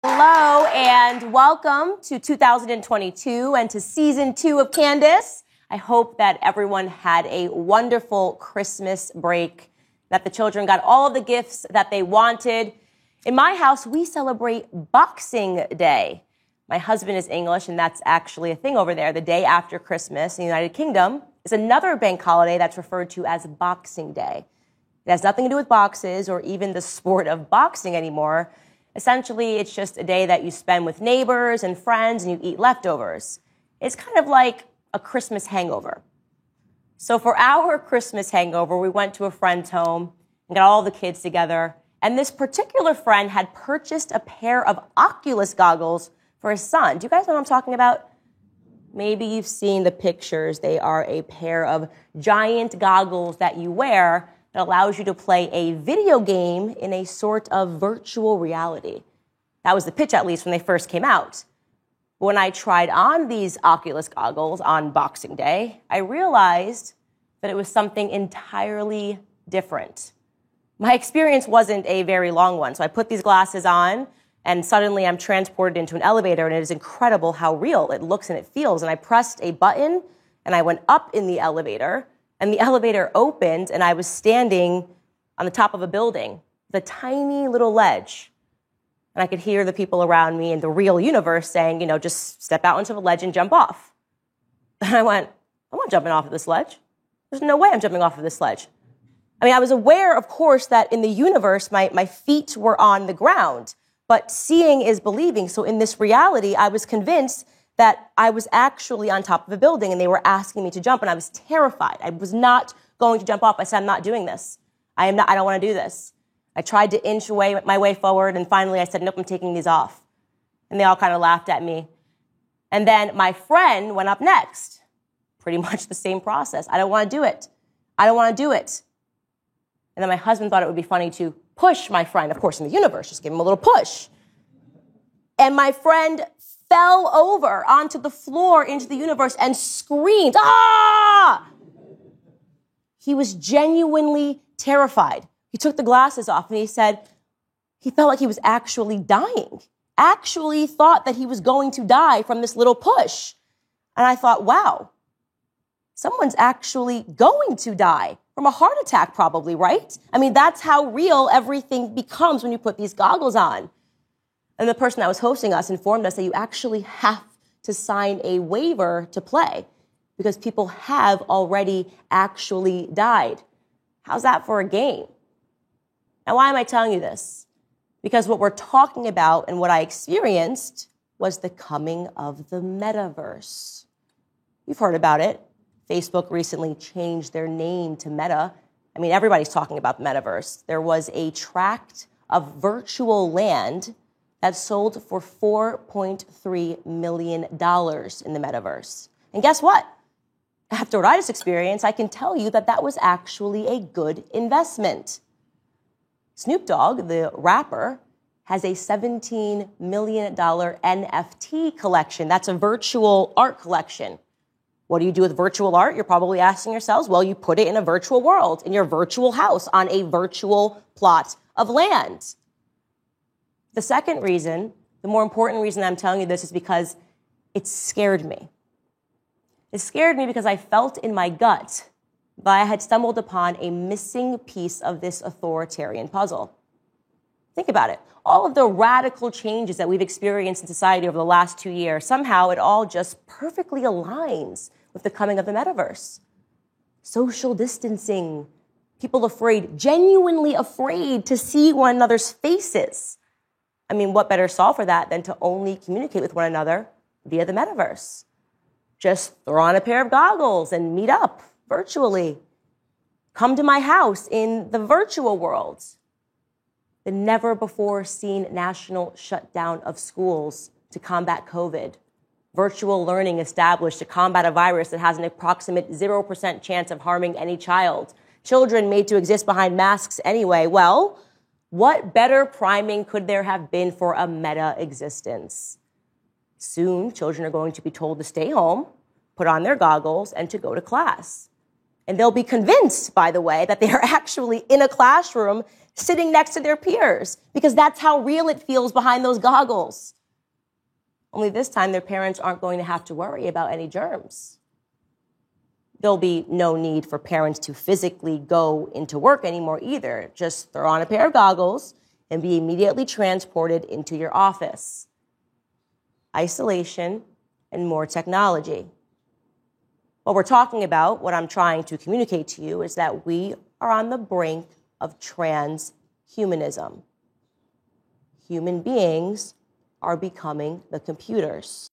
Hello and welcome to 2022 and to season 2 of Candace. I hope that everyone had a wonderful Christmas break, that the children got all of the gifts that they wanted. In my house, we celebrate Boxing Day. My husband is English, and that's actually a thing over there. The day after Christmas in the United Kingdom is another bank holiday that's referred to as Boxing Day. It has nothing to do with boxes or even the sport of boxing anymore. Essentially, it's just a day that you spend with neighbors and friends and you eat leftovers. It's kind of like a Christmas hangover. So for our Christmas hangover, we went to a friend's home and got all the kids together. And this particular friend had purchased a pair of Oculus goggles for his son. Do you guys know what I'm talking about? Maybe you've seen the pictures. They are a pair of giant goggles that you wear that allows you to play a video game in a sort of virtual reality. That was the pitch, at least, when they first came out. When I tried on these Oculus goggles on Boxing Day, I realized that it was something entirely different. My experience wasn't a very long one, so I put these glasses on, and suddenly I'm transported into an elevator, and it is incredible how real it looks and it feels. And I pressed a button, and I went up in the elevator, and the elevator opened, and I was standing on the top of a building, the tiny little ledge. And I could hear the people around me in the real universe saying, just step out onto the ledge and jump off. And I went, I'm not jumping off of this ledge. There's no way I'm jumping off of this ledge. I was aware, of course, that in the universe, my feet were on the ground, but seeing is believing. So in this reality, I was convinced that I was actually on top of a building and they were asking me to jump, and I was terrified. I was not going to jump off. I said, I'm not doing this. I don't want to do this. I tried to inch my way forward, and finally I said, nope, I'm taking these off. And they all kind of laughed at me. And then my friend went up next. Pretty much the same process. I don't want to do it. I don't want to do it. And then my husband thought it would be funny to push my friend, of course, in the universe, just give him a little push. And my friend fell over onto the floor into the universe and screamed, ah! He was genuinely terrified. He took the glasses off and he said he felt like he was actually dying, actually thought that he was going to die from this little push. And I thought, wow, someone's actually going to die from a heart attack probably, right? That's how real everything becomes when you put these goggles on. And the person that was hosting us informed us that you actually have to sign a waiver to play because people have already actually died. How's that for a game? Now, why am I telling you this? Because what we're talking about and what I experienced was the coming of the metaverse. You've heard about it. Facebook recently changed their name to Meta. Everybody's talking about the metaverse. There was a tract of virtual land that sold for $4.3 million in the metaverse. And guess what? After what I just experienced, I can tell you that was actually a good investment. Snoop Dogg, the rapper, has a $17 million NFT collection. That's a virtual art collection. What do you do with virtual art? You're probably asking yourselves, well, you put it in a virtual world, in your virtual house, on a virtual plot of land. The second reason, the more important reason I'm telling you this, is because it scared me. It scared me because I felt in my gut that I had stumbled upon a missing piece of this authoritarian puzzle. Think about it. All of the radical changes that we've experienced in society over the last 2 years, somehow it all just perfectly aligns with the coming of the metaverse. Social distancing, people afraid, genuinely afraid to see one another's faces. What better solve for that than to only communicate with one another via the metaverse? Just throw on a pair of goggles and meet up virtually. Come to my house in the virtual world. The never-before-seen national shutdown of schools to combat COVID. Virtual learning established to combat a virus that has an approximate 0% chance of harming any child. Children made to exist behind masks anyway. Well, what better priming could there have been for a meta existence? Soon, children are going to be told to stay home, put on their goggles, and to go to class. And they'll be convinced, by the way, that they are actually in a classroom sitting next to their peers, because that's how real it feels behind those goggles. Only this time, their parents aren't going to have to worry about any germs. There'll be no need for parents to physically go into work anymore either. Just throw on a pair of goggles and be immediately transported into your office. Isolation and more technology. What we're talking about, what I'm trying to communicate to you, is that we are on the brink of transhumanism. Human beings are becoming the computers.